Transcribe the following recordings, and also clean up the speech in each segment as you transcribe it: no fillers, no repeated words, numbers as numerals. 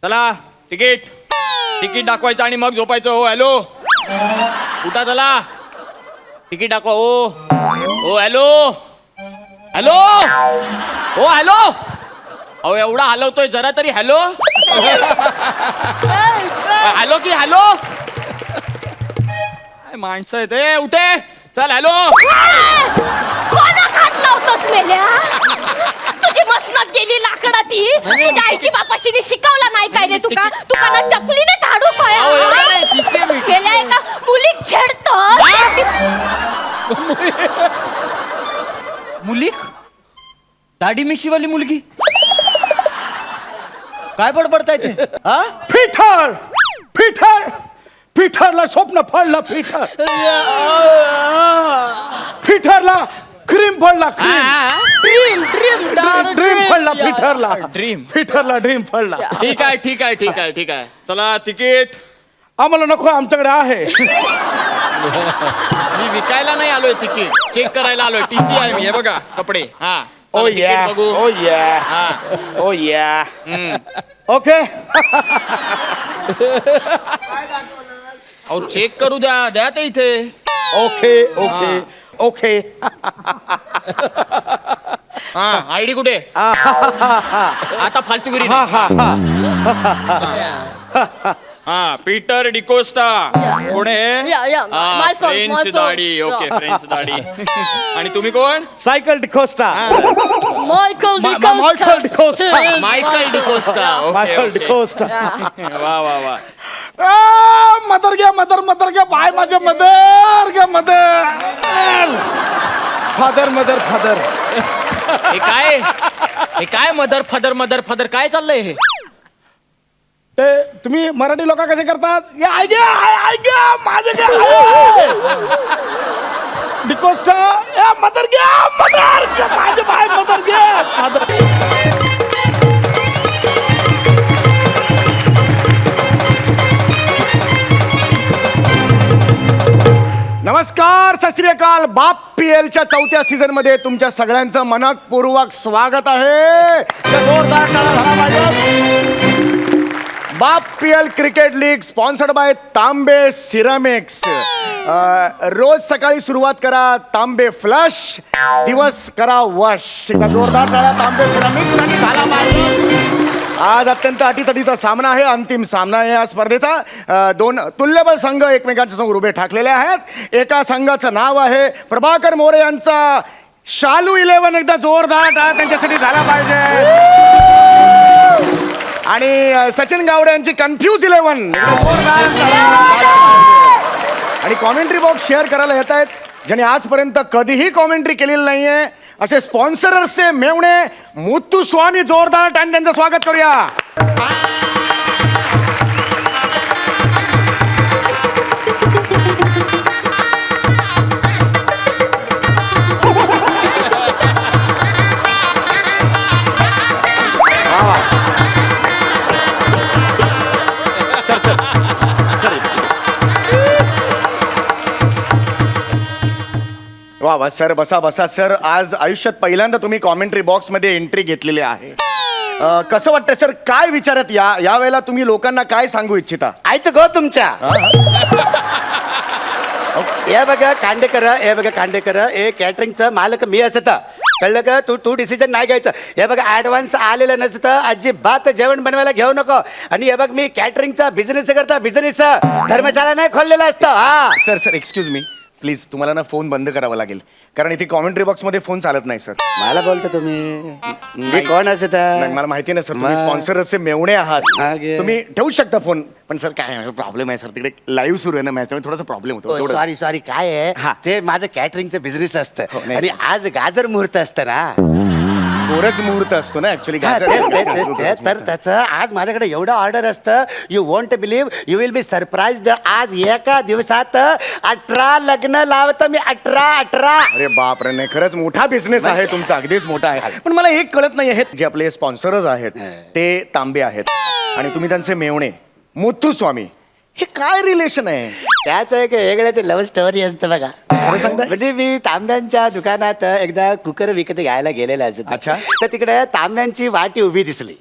चला तिकीट दाखवायचं आणि मग झोपायचं. हो हॅलो, उठा चला, तिकीट दाखवा. ओ ओ हॅलो हॅलो ओ हॅलो. अहो एवढा हलवतोय, जरा तरी हॅलो हॅलो की हॅलो. काय माणसं आहे ते. उठे चल हॅलो. कोणाक हात लावतोस मेल्या? तुझी मसनात गेली लाकडा ती. तुझ्या आईशी बापाशीने शिकवला नाही काय रे तुका? तुका चपलीने झाडू पाया मेल्या एका मुलीक छेडतो. मुलीक दाढी मिशीवाली मुलगी काय बडबडताय ते? हा फिठर फिठर फिठरला स्वप्न पडला. फिठरला क्रीम पडला. ड्रीम ड्रीम ड्रीम पडला फिठरला. ड्रीम फिठरला ड्रीम पडला. ठीक आहे ठीक आहे ठीक आहे ठीक आहे. चला तिकीट. आम्हाला नको, आमच्याकडे आहे. मी विकायला नाही आलोय, तिकीट चेक करायला आलोय. टीसी आहे मी. हे बघा कपडे. हा ओ चला, तिकीट या बघू. ओ या हा ओ या. ओके. अहो चेक करू द्या, द्या ते इथे. Okay okay okay. हा आयडी कुठे? आता फालतूगिरी हा नाही. हा हा. हा पीटर डिकोस्टा. कोण आहे? या, या. हा, My son, French my son. दाढी. ओके फ्रेंच दाढी. आणि तुम्ही कोण? Cycle D'Costa. Michael Michael D'Costa. Michael D'Costa. Okay Michael okay. D'Costa. वा वा वा. मदर घ्या मदर घ्या. बाय माझे मदर घ्या मदर. Father mother father. हे काय मदर फादर काय चाललंय हे? ते तुम्ही मराठी लोक कसे करतात? ऐक माझे डिकोस्टा. मदर घ्या माझे बाय मदर घ्या फादर. नमस्कार, सत श्री अकाल. बाप PL च्या 4थ्या सीझन मध्ये तुमच्या सगळ्यांचं मनपूर्वक स्वागत आहे. जोरदार टाळ्या झाला पाहिजे. बाप PL cricket league sponsored by Tambe ceramics. रोज सकाळी सुरुवात करा तांबे फ्लश, दिवस करा वश. एकदा जोरदार टाळ्या तांबे सिरामिक्स साठी झाला पाहिजे. आज अत्यंत अटीतटीचा सामना आहे. अंतिम सामना आहे या स्पर्धेचा. दोन तुल्यबळ संघ एकमेकांच्या समोर उभे ठाकलेले आहेत. एका संघाचं नाव आहे प्रभाकर मोरे यांचा शालू 11. एकदा जोरदार टाळ्या त्यांच्यासाठी झाला पाहिजे. आणि सचिन गावडे यांची कन्फ्यूज 11. आणि कॉमेंट्री बॉक्स शेअर करायला येत आहेत ज्यांनी आजपर्यंत कधीही कॉमेंट्री केलेली नाहीये असे स्पॉन्सरर्सचे मेवणे मुत्तू स्वामी. जोरदार टाळ्यांनी त्यांचं स्वागत करूया. वा वा सर, बसा सर. आज आयुष्यात पहिल्यांदा तुम्ही कॉमेंट्री बॉक्स मध्ये एंट्री घेतलेली आहे. कसं वाटतं सर? काय विचारत या वेळेला तुम्ही लोकांना काय सांगू इच्छिता? आयचं गो तुमच्या. हे बघा खांडेकर हे कॅटरिंगचं मालक मी असत. कळलं का? तू डिसिजन नाही घ्यायचं. हे बघा ऍडव्हान्स आलेलं नसतं अजिबात जेवण बनवायला घेऊ नको. आणि हे बघ मी कॅटरिंगचा बिझनेस धर्मशाळा नाही खोललेला असतं. हा सर एक्सक्यूज मी प्लीज, तुम्हाला ना फोन बंद करावा लागेल कारण इथे कॉमेंट्री बॉक्स मध्ये फोन चालत नाही सर. मला बोलतो तुम्ही? मी कोण असत? नाही, मला माहिती नाही सर. तुम्ही स्पॉन्सरचे मेवणे आहात. तुम्ही ठेवू शकता फोन. पण सर काय प्रॉब्लेम आहे सर, तिकडे लाईव्ह सुरू आहे ना मॅच, थोडासा प्रॉब्लेम होतो. सॉरी काय आहे ते माझं कॅटरिंगचं बिझनेस असतं. आणि आज गाजर मुहूर्त असतं ना. गोरच मुहूर्त असतो ना ऍक्च्युली. तर त्याचं आज माझ्याकडे एवढं ऑर्डर असतं. You want believe, you will be surprised. आज एका दिवसात 18 लग्न लावतं मी. 18. अरे बापरे, नाही खरंच मोठा बिझनेस आहे तुमचा, अगदीच मोठा आहे. पण मला एक कळत नाही आहे, जे आपले स्पॉन्सरच आहेत ते तांबे आहेत आणि तुम्ही त्यांचे मेवणे मुत्तू स्वामी. हे काय रिलेशन आहे? त्याच एक वेगळ्याच लव्ह स्टोरी असतं बघा. म्हणजे मी तांब्यांच्या दुकानात एकदा कुकर विकत घ्यायला गेलेला असतो. अच्छा. तर तिकडे तांब्यांची वाटी उभी दिसली.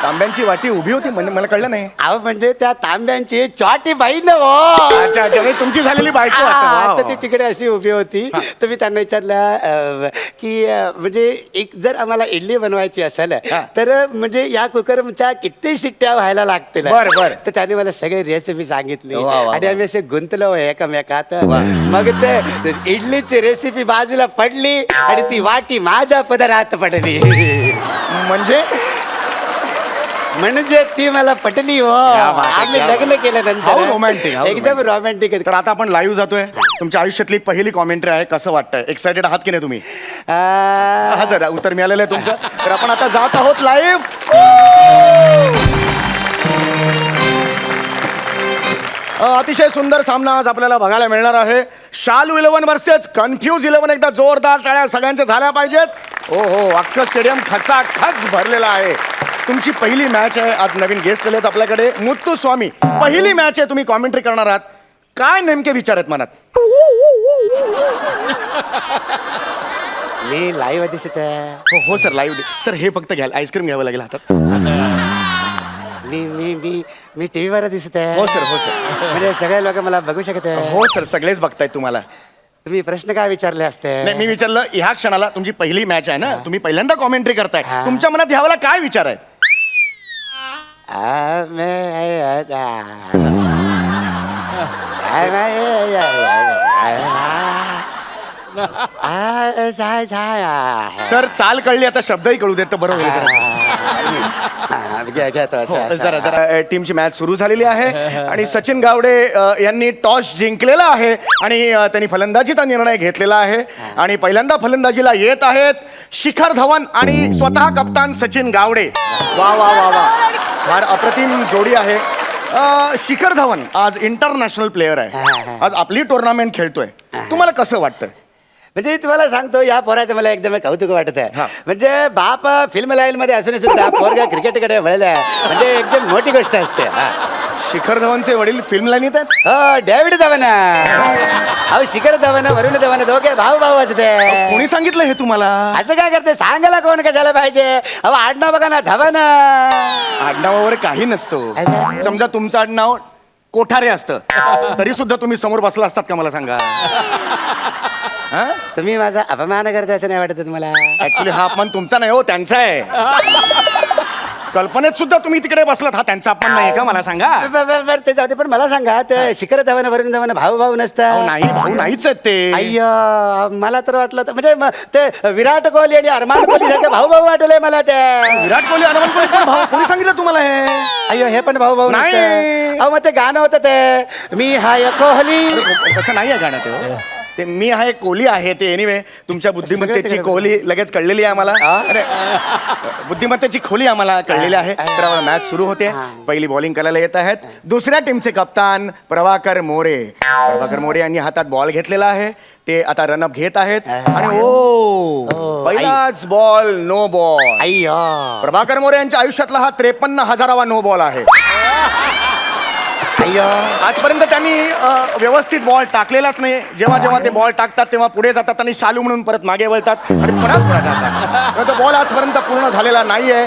तांब्यांची वाटी उभी होती म्हणजे मला कळलं नाही. अहो म्हणजे त्या तांब्यांची चॉटी बाई न हो. अच्छा अच्छा म्हणजे तुमची झालेली बायको वाटतं. वा, वा, तर ती वा. तिकडे अशी उभी होती. तर मी त्यांना विचारलं की म्हणजे एक जर आम्हाला इडली बनवायची असेल तर म्हणजे या कुकरच्या किती शिट्ट्या व्हायला लागतील. बरं. तर त्याने मला सगळी रेसिपी सांगितली वा, वा, आणि आम्ही असे गुंतलो एकमेकात. मग ते इडलीची रेसिपी बाजूला पडली आणि ती वाटी माझ्या पदरात पडली. म्हणजे ती मला पटली हो. बात आहे, आम्ही क्या लग्न बात. केल्यानंतर How romantic, how एकदम रोमॅन्टिक. तर आता आपण लाईव्ह जातोय. तुमच्या आयुष्यातली पहिली कॉमेंट्री आहे. कसं वाटतंय? एक्सायटेड आहात की नाही तुम्ही? हा जरा उत्तर मिळालेलं आहे तुमचं. तर आपण आता जात आहोत लाईव्ह. अतिशय सुंदर सामना आज आपल्याला बघायला मिळणार आहे. शालू 11 वर्सेस कन्फ्यूज 11. एकदा जोरदार टाळ्या सगळ्यांच्या झाल्या पाहिजेत. हो हो, अख्खं स्टेडियम खचाखच भरलेलं आहे. तुमची पहिली मॅच आहे. आज नवीन गेस्ट आलेत आपल्याकडे. मुत्तुस्वामी, पहिली मॅच आहे, तुम्ही कॉमेंट्री करणार आहात. काय नेमके विचार आहेत मनात? मी लाईव्ह दिसत आहे. हो सर, लाईव्ह. सर हे फक्त घ्याल, आईस्क्रीम घ्यावं लागेल हातात. मी मी मी मी टीव्हीवर दिसत आहे. हो सर. म्हणजे सगळे लोक मला बघू शकत आहे. हो सर, सगळेच बघतायत तुम्हाला. तुम्ही प्रश्न काय विचारले असते? नाही, मी विचारलं ह्या क्षणाला तुमची पहिली मॅच आहे ना, तुम्ही पहिल्यांदा कॉमेंट्री करताय. तुमच्या मनात ह्यावेळेला काय विचार आहेत? सर चाल कळली, आता शब्दही कळू देत तर बरं होईल जरा. जरा टीमची मॅच सुरू झालेली आहे आणि सचिन गावडे यांनी टॉस जिंकलेला आहे आणि त्यांनी फलंदाजीचा निर्णय घेतलेला आहे. आणि पहिल्यांदा फलंदाजीला येत आहेत शिखर धवन आणि स्वतः कप्तान सचिन गावडे. वा वा वा वा, फार अप्रतिम जोडी आहे. शिखर धवन आज इंटरनॅशनल प्लेयर आहे. आज आपली टुर्नामेंट खेळतोय. तुम्हाला कसं वाटतं? म्हणजे तुम्हाला सांगतो, या पोराचं मला एकदम कौतुक वाटत आहे. हा. म्हणजे बाप फिल्म लाईन मध्ये असून सुद्धा पोरगा क्रिकेटकडे वळलाय म्हणजे एकदम मोठी गोष्ट असते. शिखर धवनचे वडील फिल्म लाईनीत आहेत. हो, डेव्हिड धवन. अहो शिखर धवन, वरुण धवन दोघे भाऊ भाऊ असते. कोणी सांगितलं हे तुम्हाला? असं काय करते? सांगायला कोण कशाला पाहिजे? अहो आडनाव बघा ना, धवन. आडनावावर काही नसतो. समजा तुमचं आडनाव कोठारे असतं तरी सुद्धा तुम्ही समोर बसला असतात का? मला सांगा. तुम्ही माझा अपमान करता असं नाही वाटत तुम्हाला? ऍक्च्युली हा अपमान तुमचा नाही हो, त्यांचा आहे. कल्पनेत सुद्धा तुम्ही तिकडे बसलात, हा त्यांचा अपमान नाही का? मला सांगा. बरं ते जाऊ दे, पण मला सांगा, ते शिखर धवन वरुण धवन भाऊ भाऊ अहो, नसतात? नाही भाऊ नाहीच आहेत ते. अय्या, मला तर वाटलं म्हणजे ते विराट कोहली आणि अरमान कोहली सारखे भाऊ भाऊ वाटले मला. ते विराट कोहली, अरमान कोहली पण भाऊ. कोणी सांगितलं तुम्हाला हे? अय्यो, हे पण भाऊ भाऊ नाही. नसतात. अहो मग ते गाणं होतं ते मी हाय कोहली. तसं नाही आहे गाणं ते हो. ते मी आहे कोहली आहे ते. एनिवे, तुमच्या बुद्धिमत्तेची कोहली लगेच कळलेली आहे आम्हाला. अरे, बुद्धिमत्तेची खोली आम्हाला कळलेली आहे. तर मॅच सुरू होते. पहिली बॉलिंग करायला येत आहेत दुसऱ्या टीमचे कप्तान प्रभाकर मोरे. प्रभाकर मोरे यांनी हातात बॉल घेतलेला आहे. ते आता रनअप घेत आहेत आणि पहिलाच बॉल, नो बॉल. अय्यो, प्रभाकर मोरे यांच्या आयुष्यातला हा 53,000वा नो बॉल आहे. अय्यो, आजपर्यंत त्यांनी व्यवस्थित बॉल टाकलेलाच नाही. जेव्हा जेव्हा ते बॉल टाकतात तेव्हा पुढे जातात आणि शालू म्हणून परत मागे वळतात आणि पुन्हा पुढे जातात. तो बॉल आजपर्यंत पूर्ण झालेला नाहीये.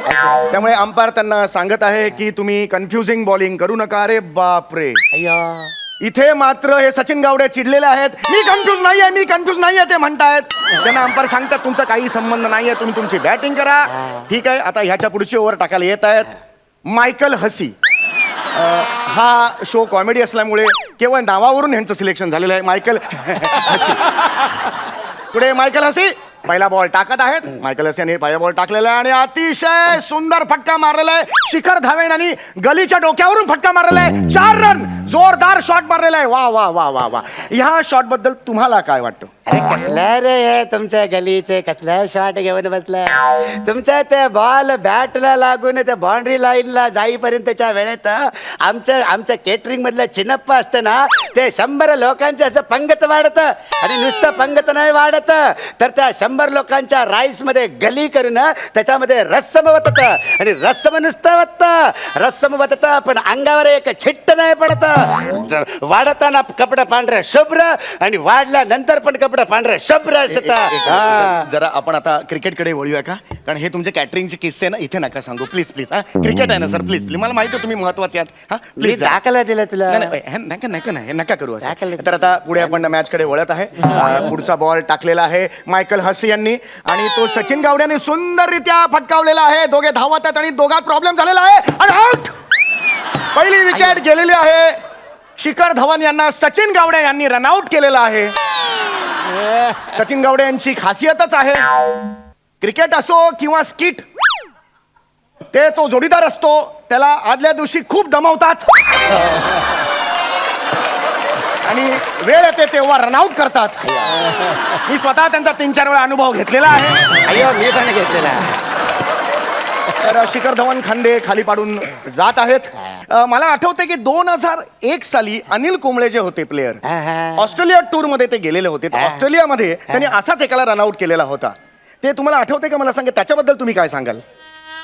त्यामुळे अंपायर त्यांना सांगत आहे की तुम्ही कन्फ्युजिंग बॉलिंग करू नका. अरे बापरे, अय्यो. इथे मात्र हे सचिन गावडे चिडलेले आहेत. मी कन्फ्युज नाहीये ते म्हणतायत. त्यांना अंपायर सांगतात तुमचा काही संबंध नाहीये, तुम्ही तुमची बॅटिंग करा. ठीक आहे, आता ह्याच्या पुढची ओव्हर टाकायला येत आहेत मायकल हसी. हा शो कॉमेडी असल्यामुळे केवळ नावावरून ह्यांचं सिलेक्शन झालेलं आहे. मायकल हसी. पुढे मायकल हसी पहिला बॉल टाकत आहेत. मायकल हसी यांनी पहिला बॉल टाकलेला आहे आणि अतिशय सुंदर फटका मारलेला आहे. शिखर धवन यांनी गलीच्या डोक्यावरून फटका मारलेला आहे. 4 रन, जोरदार शॉट मारलेला आहे. वा वा वा वा वा. ह्या शॉट बद्दल तुम्हाला काय वाटतं? अरे कसला रे हे तुमच्या गलीचे कसला शॉट घेऊन बसलाय? तुमचा ते बॉल बॅटला लागून त्या बाउंड्री लाईनला जाईपर्यंतच्या वेळेत आमच्या केटरिंग मधलं चिनप्पा असतं ना, ते 100 लोकांचे असं पंगत वाढत आणि नुसतं पंगत नाही वाढत तर त्या 100 लोकांच्या राईस मध्ये गली करून त्याच्यामध्ये रस्सम वतत आणि रस्सम नुसतं रस्सम वतत पण अंगावर एक छिट्ट नाही पडत. वाढताना कपडे पांढरे शुभ्र आणि वाढल्यानंतर पण कपडे कपडा पांढरा शुभ्र असत जरा आपण आता क्रिकेटकडे वळूया का? कारण हे तुमचे कॅटरिंगचे किस्से ना इथे नका सांगू प्लीज प्लीज. हा क्रिकेट आहे ना सर, प्लीज प्लीज. मला माहिती आहे तुम्ही महत्वाचे आहात. हा मी प्लीज दाखला दिला तुला. नका नका नाही नका करू असं. दाखल- तर आता पुढे आपण मॅच कडे वळत आहे. पुढचा बॉल टाकलेला आहे मायकल हसी यांनी आणि तो सचिन गावड्याने सुंदररित्या फटकावलेला आहे. दोघे धावत आहेत आणि दोघात प्रॉब्लेम झालेला आहे आणि आउट. पहिली विकेट गेलेली आहे. शिखर धवन यांना सचिन गावडे यांनी रनआउट केलेला आहे. सचिन गावडे यांची खासियतच आहे क्रिकेट असो किंवा स्किट, ते तो जोडीदार असतो त्याला आदल्या दिवशी खूप दमवतात आणि वेळ येते तेव्हा रनआउट करतात. मी स्वतः त्यांचा 3-4 वेळा अनुभव घेतलेला आहे. अय्यो मी पण घेतलेला. तर शिखर धवन खांदे खाली पाडून जात आहेत. मला आठवते की 2001 साली अनिल कुंबळे जे होते प्लेयर, ऑस्ट्रेलिया टूर मध्ये ते गेलेले होते. तर ऑस्ट्रेलियामध्ये त्यांनी असाच एकाला रनआउट केलेला होता. ते तुम्हाला आठवते का? मला सांगा त्याच्याबद्दल तुम्ही काय सांगाल?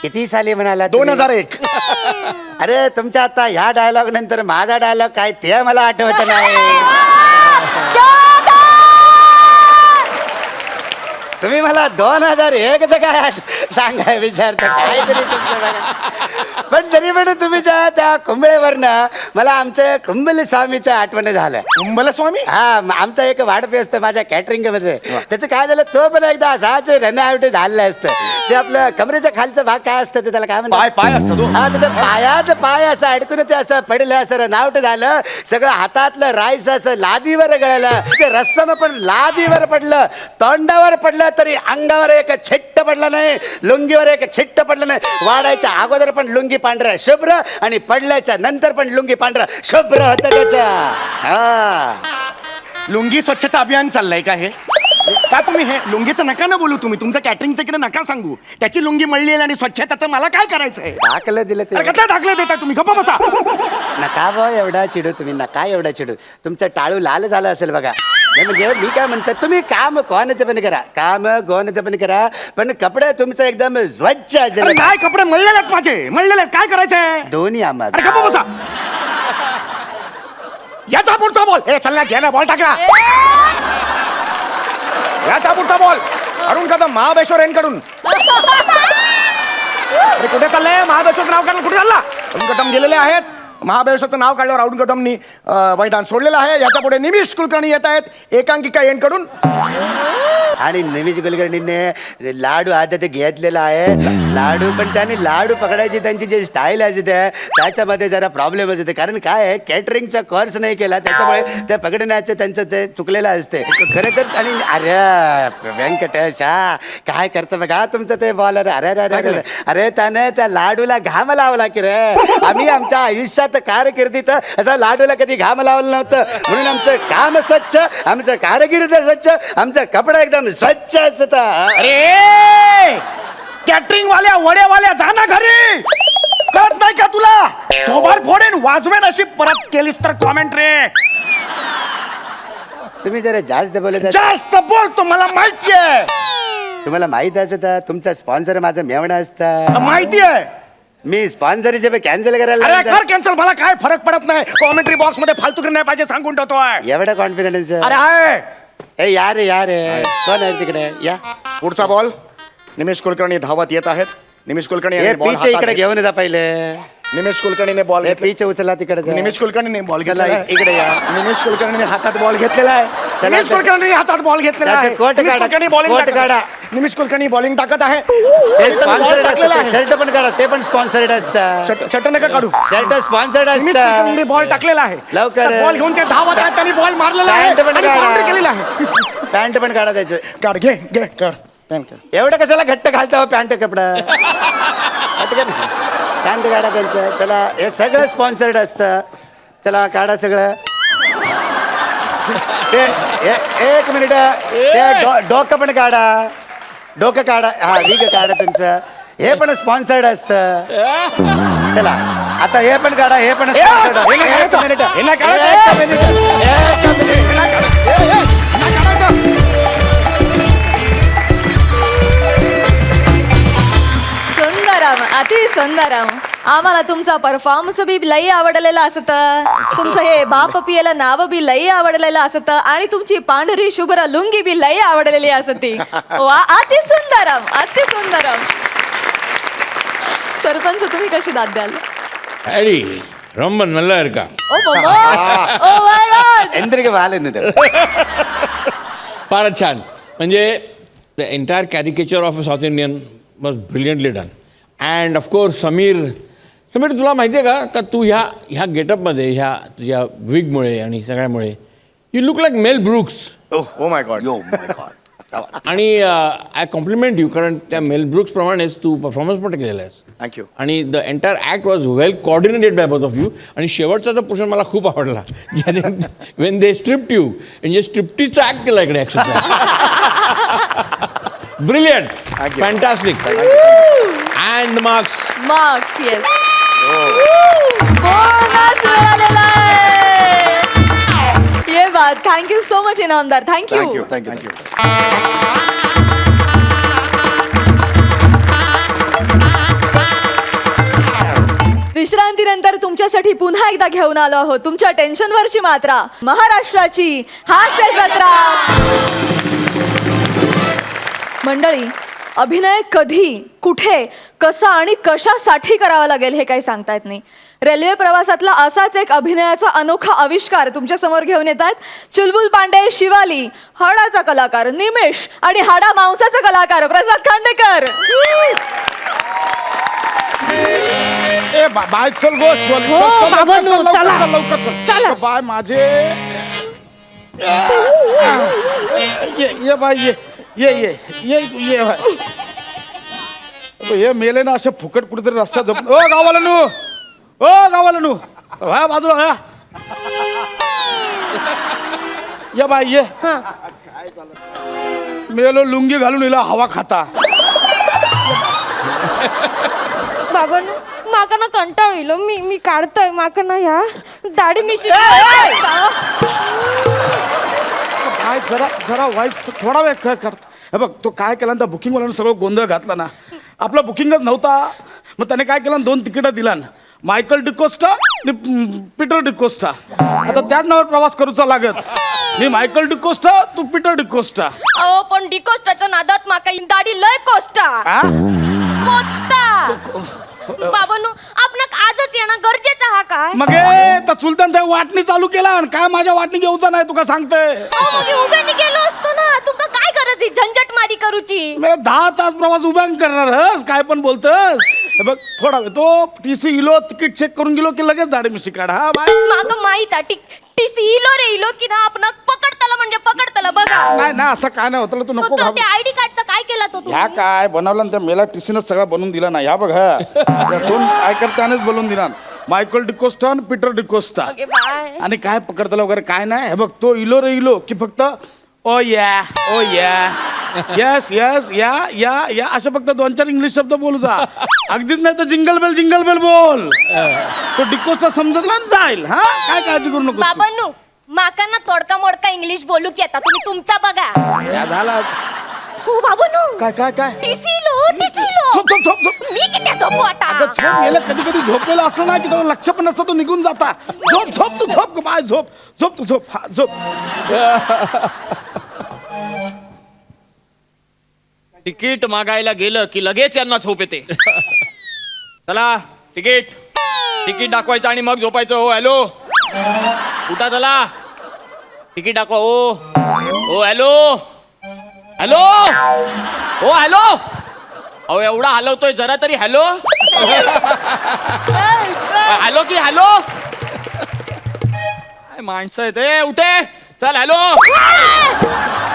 किती साली म्हणाला तुम्ही? 2001. अरे तुमच्या आता ह्या डायलॉग नंतर माझा डायलॉग काय ते मला आठवत नाही. तुम्ही मला 2001 काय सांगाय विचारता काय तरी तुमचं बघा. पण तरी पण तुम्ही त्या कुंबळेवरनं मला आमचं कुंबल स्वामीचं आठवण झालं. कुंबल स्वामी? हा आमचा एक वाढपी असतं माझ्या कॅटरिंग मध्ये. त्याचं काय झालं, तो पण एकदा असाच रनआउट झालेलं असतं. ते आपलं कमरेच्या खालचा भाग काय असतं ते त्याला काय म्हणतात? पाय असतो तो. हा तर पायात पाय असं अडकून ते असं पडलं, असं रनआउट झालं. सगळं हातातलं राईस असं लादीवर गळलं. ते रस्सानं पण लादीवर पडलं, तोंडावर पडलं तरी अंगावर एक छिट्ट पडलं नाही, लुंगीवर एक छिट्ट पडलं नाही. वाढायच्या अगोदर पण लुंगी पांढरा शुभ्र आणि पडल्याच्या नंतर पण लुंगी पांढरा शुभ्र होतं त्याचा. हा लुंगी स्वच्छता अभियान चाललंय का हे? का तुम्ही हे लुंगीचं नका ना बोलू, तुम्ही तुमचं कॅटरिंगचं इकडे नका सांगू. त्याची लुंगी मळली आहे आणि स्वच्छताचं मला काय करायचंय? दाखलं दिलं ते. कसं दाखले देताय तुम्ही? गप्पा बसा. नका भाऊ एवढा चिडू तुम्ही, नका एवढा चिडू. तुमचं टाळू लाल झालं असेल बघा. नाही म्हणजे मी काय म्हणतो, तुम्ही काम कोणाचं पण करा, काम कोणाचं पण करा, पण कपडे तुमचं एकदम स्वच्छ असेल. अरे काय कपडे मळलेले आहेत माझे, मळलेले आहेत. काय करायचंय? दोन्ही आम्हाला. अरे गप्पा बसा. याचा पुढचा बॉल. ए चल ना, घ्या ना बॉल टाका. याचा पुढचा बॉल अरुण कदम महाबळेश्वर यांकडून. अरे कुठे चाललंय? महाबळेश्वर नाव काढलं कुठे चालला? अरुण कदम गेलेले आहेत. महाबळेश्वरचं नाव काढल्यावर अरुण कदमनी मैदान सोडलेलं आहे. याच्या पुढे निमिष कुलकर्णी येत आहेत एकांकिका यांकडून. आणि निमिष कुलकर्णीने लाडू आता ते घेतलेला आहे. लाडू पण त्याने लाडू पकडायची त्यांची जी स्टाईल असते त्याच्यामध्ये जरा प्रॉब्लेम असते. कारण काय आहे, कॅटरिंगचा कोर्स नाही केला त्याच्यामुळे त्या पकडण्याचं त्यांचं ते चुकलेलं असते खरं तर. आणि अरे व्यंकटेश हा काय करतं बघा तुमचं ते बॉलर. अरे अरे अरे अरे त्याने त्या लाडूला घाम लावला की रे. आम्ही आमच्या आयुष्यात कारकिर्दीत असा लाडूला कधी घाम लावलं नव्हतं. म्हणून आमचं काम स्वच्छ, आमचं कारकिर्द स्वच्छ, आमचा कपडा एकदम स्वच्छ असता. अरे कॅटरिंग वाल्या वड्यावाल्या जा ना घरी. कळत नाही का तुला? थोबाड फोडेन वाजवेन अशी परत केलीस तर कॉमेंट रे. तुम्ही जरा जास्त बोलत जास्त बोलतो मला माहितीये. तुम्हाला माहित असत तुमचा स्पॉन्सर माझा मेवणा असता. माहिती आहे. मी स्पॉन्सरशिप कॅन्सल करायला अरे लावता. कर कॅन्सल, मला काय फरक पडत नाही. कॉमेंट्री बॉक्स मध्ये फालतू नाही पाहिजे सांगून ठेवतोय. एवढा कॉन्फिडन्स. अरे आहे. ए यार यार कोण आहे तिकडे? या पुढचा बॉल. निमेश कुलकर्णी धावत येत आहेत. निमेश कुलकर्णी हे यांनी ball पीच इकडे हातात घेऊन जा पहिले. निमेश कुलकर्णीने बॉल हे पीच उचला तिकडे जा. निमेश कुलकर्णीने बॉल चला, घेतला इकडे या. निमेश कुलकर्णीने हातात बॉल घेतलेला आहे. चला, निमेश कुलकर्णीने हातात बॉल घेतलेला आहे. त्याचं कोट निमेश काढा, कुलकर्णी bowling कोट टाकत काढा. आहे. निमेश कुलकर्णी बॉलिंग टाकत आहे. ते ball स्पॉन्सर्ड टाकलेला आहे. शर्ट पण काढा, ते पण स्पॉन्सर्ड असतं. चट नका काढू. शर्ट स्पॉन्सर्ड निमेश असतं. कुलकर्णीने बॉल टाकलेला आहे. लवकर. बॉल घेऊन ते धावत आहेत. त्यांनी बॉल मारलेला आहे पॅन्ट पण आणि काढा. boundary केलेला आहे. पॅन्ट पण काढा त्याचं. काढ घे घे काढ. पॅन्ट काढ. एवढं कशाला घट्ट घालता हो पॅन्ट कपडा? पॅन्ट काढा त्यांचं. चला हे सगळं स्पॉन्सर्ड असतं. चला काढा सगळं. ते एक मिनिट ते डोकं पण काढा. डोकं काढा. हा ठीक काढा त्यांचं. हे पण स्पॉन्सर्ड असतं. चला आता हे पण काढा. हे पण स्पॉन्सर्ड. हे नाही एक काढायचं. मिनिट हे नाही काढायचं. एक मिनिट एक मिनिट. सुंदर अति सुंदरम. आम्हाला तुमचा परफॉर्मन्स बी लई आवडलेला असत, तुमचं हे बाप पियला नाव बी लई आवडलेलं असत आणि तुमची पांढरी शुभ्र लुंगी बी लई आवडलेली असती. वा, अति सुंदरम, अति सुंदरम. सरपंच तुम्ही कशी दाद द्याल? अरे ரொம்ப நல்லா இருக்கா. ओ बाबा, ओ माय गॉड. ಎಂದ್ರಿಗೆ ಬಾಲೆಂದಿದೆ फारच छान. म्हणजे the entire caricature of a south Indian was brilliantly done. And of course Sameer तुला माहिती आहे का तू ह्या गेटअपमध्ये ह्या तुझ्या विगमुळे आणि सगळ्यामुळे you look like Mel Brooks. Oh my god. Yo my god. आणि आय कॉम्प्लिमेंट यू, कारण त्या मेल ब्रुक्सप्रमाणेच तू परफॉर्मन्स पण केलेला आहेस. थँक्यू. आणि the entire act was well coordinated by both of you. आणि शेवटचा तर पोर्शन मला खूप आवडला, वेन दे स्ट्रिप्ट यू, म्हणजे स्ट्रिप्टीचा ॲक्ट केला इकडे action. Brilliant, fantastic. And marks, yes. Bonus मिळालेला आहे. ये बात. Thank you so much Inamdar. Thank you. Thank you. विश्रांतीनंतर तुमच्यासाठी पुन्हा एकदा घेऊन आलो आहोत तुमच्या टेन्शनवरची मात्रा, महाराष्ट्राची हास्य जत्रा. मंडळी, अभिनय कधी, कुठे, कसा आणि कशासाठी करावा लागेल हे काही सांगता येत नाही. रेल्वे प्रवासातला असाच एक अभिनयाचा अनोखा आविष्कार तुमच्या समोर घेऊन येतात चुलबुल पांडे, शिवाली, हाडाचा कलाकार निमेश आणि हाडा मांसाचा कलाकार प्रसाद खांडेकर. ए बाय चल गो शिवाली. हो, चल, चल, बाबांनो, चल, लवकर चला. चल, लवकर चल. चला. बाय माझे. ये बाय ये बाय. हे मेले ना असे फुकट कुठेतरी रस्ता झोप. ओ गावाला हा बाजूला हा. ये बाय ये. मेलो लुंगी घालून हिला हवा खाता. बाबांनो, माका ना कंटाळ येईल. मी काढतोय माका ना ह्या दाढी मिशी. काय जरा वाईट थोडा वेळ कर. हे बघ, तो काय केला ना, बुकिंग वाल्यानं सगळं गोंधळ घातला ना. आपला बुकिंगच नव्हता, मग त्याने काय केलं, 2 तिकीटं दिला. मायकल डिकोस्टा आणि पीटर डिकोस्टा. आता त्याच नावावर प्रवास करूचा लागत. मी मायकल डिकोस्टा, तू पीटर डिकोस्टा. अहो पण डिकोस्टाच्या नादात माका ही दाढी लय कोस्टा. बाबांनो, आपणाक आजच येणं गरजेचं हा काय? मग त्या चुलत्यान त्या वाटणी चालू केला आणि काय माझ्या वाटणी घेऊचा नाही तुका सांगते. अहो मग उभ्याने गेलो असतो ना. तुमका काय गरज आहे झंझट मारी करूची? मी 10 तास प्रवास उभ्या करणार काय पण बोलतस. हे बघ, थोडा वेळ तो टीसी इलो, तिकीट चेक करून गेलो की लगेच दाढी मिशी काढा. हा बाय. माका माहित आहे टीसी इलो रे इलो की ना आपण पकडतला म्हणजे पकडतला बघा. नाही ना, असं काय नाही होतं. तू नको तो घाबरू. त्या आयडी कार्डचा काय केला तो ह्या तुम्ही? काय बनवलं ना, त्या मेला टीसीनं सगळं बनवून दिला ना. ह्या बघ, ह्या 2 आयकर त्यानेच बनवून दिला. मायकल डिकोस्टा आणि पीटर डिकोस्टा. Okay bye. आणि काय पकडतला वगैरे काय नाही. हे बघ, तो इलो रे इलो की फक्त ओ या यस या असे फक्त 2-4 इंग्लिश शब्द बोलू जा. अगदीच नाही तर जिंगल बेल बोल. तो डिकोस्टा समजला ना जाईल. हा, काय काळजी करू नको. बाबांनो, माका ना तोडका मोडका इंग्लिश बोलू की आता तुम्ही तुमचा बघा. काय झाला? हो बाबांनो, काय टीसी लो. झोप. मी किती झोपू आता? अगं झोप गेलं, कधी झोपलेलं असं ना की त्याला लक्ष पण नसतं, तो निघून जाता. झोप बाय, झोप. हा, झोप. तिकीट मागायला गेलं की लगेच यांना झोप येते. चला तिकीट दाखवायचं आणि मग झोपायचं. हो हॅलो, उठा चला. तिकीट दाखवा. ओ हॅलो. ओ हॅलो. अहो एवढा हलवतोय, जरा तरी हॅलो की हॅलो. काय माणसं आहेत ते. उठे चल. हॅलो.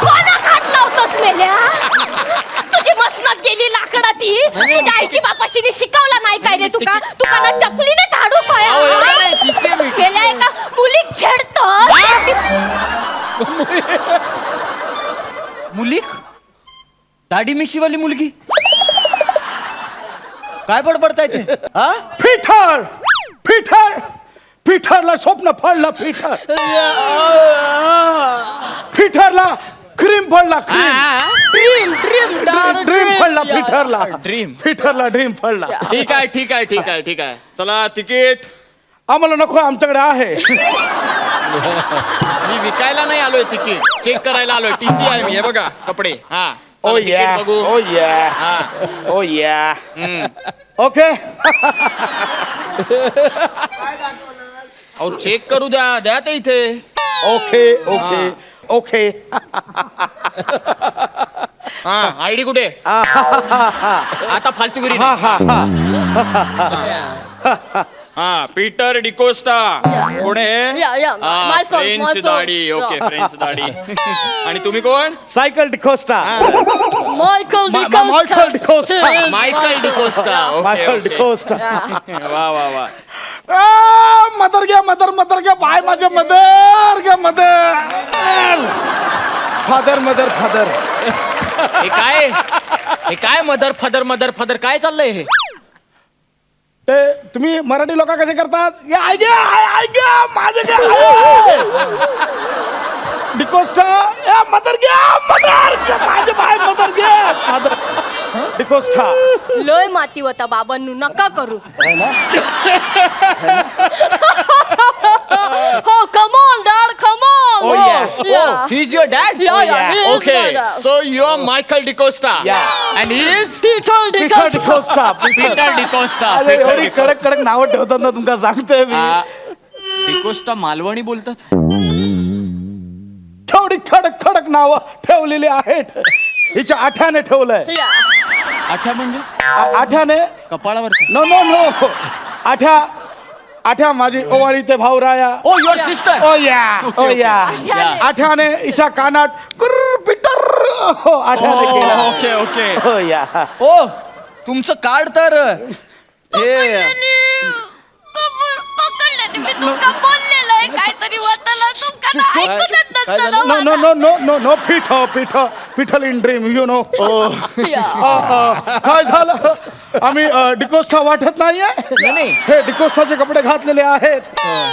कोणाक हात लावतोस मेल्या? तुझी मसनात गेली लाकडा ती. तुझ्या आईशी बापाशीने शिकवला नाही काय रे तुका ना चपलीने झाडू काय? मेल्या एका मुलीक छेडतो. मुलीक? दाढी मिशीवाली मुलगी? काय बडबडताय ते? हा, फिठरला स्वप्न पडलं. फिठरला क्रीम पडला ड्रीम ड्रीम ड्रीम पडला फिटरला ड्रीम फिटरला ड्रीम पडला ठीक आहे ठीक आहे ठीक आहे ठीक आहे चला तिकीट आम्हाला नको आमच्याकडे आहे मी विकायला नाही आलोय तिकीट चेक करायला आलोय टीसी आहे मी हे बघा कपडे हा चला, ओ तिकीट या बघू ओ या हा ओ या हम्म. ओके अहो चेक करू द्या द्या ते इथे ओके ओके ओके हा आयडी कुठे आता फालतूगिरी हा नाही. हा हा हा पीटर डिकोस्टा कोण आहे Yeah, yeah, myself, French myself. दाढी ओके Yeah. फ्रेंच दाढी आणि तुम्ही कोण cycle D'Costa Michael Michael D'Costa. Michael D'Costa okay Michael okay. D'Costa वा वा वा मदर घ्या मदर घ्या बाय माझे मदर घ्या मदर फादर मदर फादर हे काय मदर फादर काय चाललंय हे ते तुम्ही मराठी लोक कसे करतात माझे डिकोस्टा मदर घ्या माझे बाय मदर घ्या फादर डिकोस्टा लय माती होता बाबांनु नका करू हो come on dad come on Oh, yeah. He is your dad yeah. Okay so you are Michael D'Costa Yeah. And he is Peter Peter D'Costa Peter D'Costa अरे एवढी कडक कडक नावं ठेवतात ना तुमका सांगतोय मी डिकोस्टा मालवणी बोलतात केवढी कडक कडक नावं ठेवलेली आहेत हिच्या आठ्याने ठेवलंय आठ्या म्हणजे आठ्याने कपाळावर नो नो नो आठ्या माझी ओवाळी ते भाऊ राया ओ युअर सिस्टर ओ या आठ्याने हिच्या कानात कुर्र पिटर हो आठ्याने केलं ओके ओके ओ या ओ तुमचं कार्ड तर हे पकडल्याने मी तुमका बोललेलं आहे काहीतरी होतलं तुमका ना ऐकू देत काय नसतं झालं? ना no no no no no no pithla in dream you know काय झालं आम्ही डिकोस्टा वाटत नाहीये नाही. हे डिकोस्टाचे कपडे घातलेले आहेत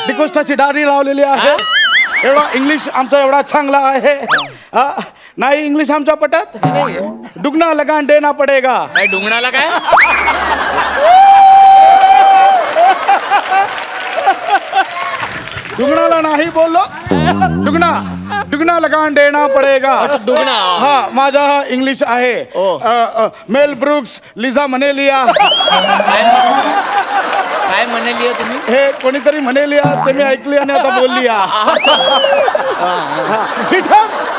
डिकोस्टाची दाढी लावलेली आहे एवढा इंग्लिश आमचा एवढा चांगला आहे हा, नाही इंग्लिश आमच्या पटत दुगना लगान देना पडेगा काय डुंगणाला काय दुगनाला नाही बोललो दुगना लगान देना पडेगा डुंगणा हा माझा हा इंग्लिश आहे मेल ब्रुक्स लिझा मनेलिया काय म्हणाली तुम्ही हे कोणीतरी म्हणेलिया ते मी ऐकली आणि आता बोलली